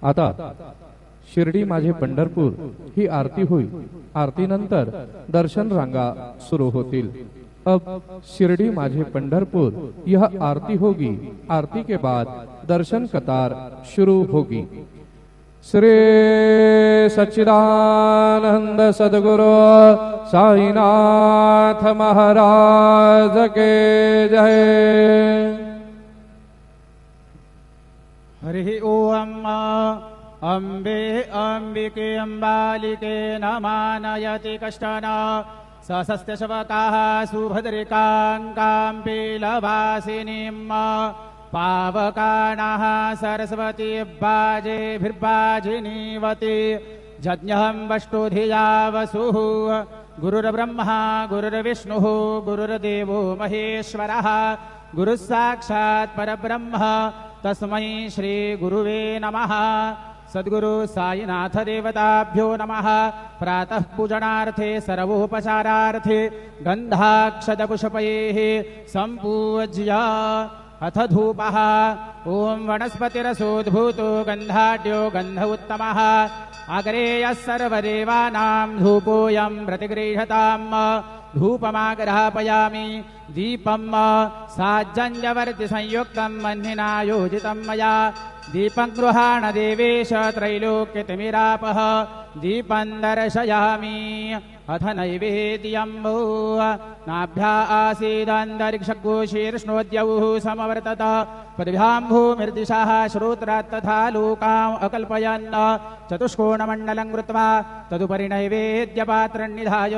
आता शिर्डी माझे पंढरपूर ही आरती होईल। आरतीनंतर दर्शन रांगा सुरू होतील। अब शिरडी माझे पंढरपुर यह आरती होगी। आरती के बाद दर्शन कतार शुरू होगी। श्री सच्चिदानंद सद्गुरु साईनाथ महाराज के जय। हरि ओम अम्बे अम्बिके अम्बालिके नमानयति कष्टन सशस्त्य शवकाः सुभद्रिकां पीलवासिनीं पावकानाः सरस्वती बाजेभिर्बाजिनीवती जज्ञहं वष्टुधिया वसुः गुरुर्ब्रह्मा गुरुर्विष्णुः गुरुर्देवो महेश्वरः गुरुः साक्षात् परब्रह्म तस्मै श्री गुरुवे नमः। सद्गुरु साईनाथ देवताभ्यो नमः। प्रातः पूजनार्थे सर्वोपचारार्थे गन्धाक्षतपुष्पैः सम्पूज्य अथ धूपः। ओम वनस्पतिरसोद्भूतो गन्धाढ्यो गन्ध उत्तमः अग्रेयः सर्वदेवानां धूपोऽयं प्रतिगृह्यताम्। धूपमाग्रापयामि दीपं साज्जन्यवर्ति संयुक्तं मह्निना योजितं मया। दीपं गृहाण देवेश त्रैलोक्यतिमिरापः दीपं दर्शयामि अथ नैवेद्यं नाभ्या आसीदन्तरिक्षगोशीर्ष्णोद्यौः समवर्तत पद्भ्यां भूमिर्दिशः श्रोत्रात् तथा लोकाम् अकल्पयन् चतुष्कोणमण्डलं कृत्वा तदुपरि नैवेद्यपात्रं निधाय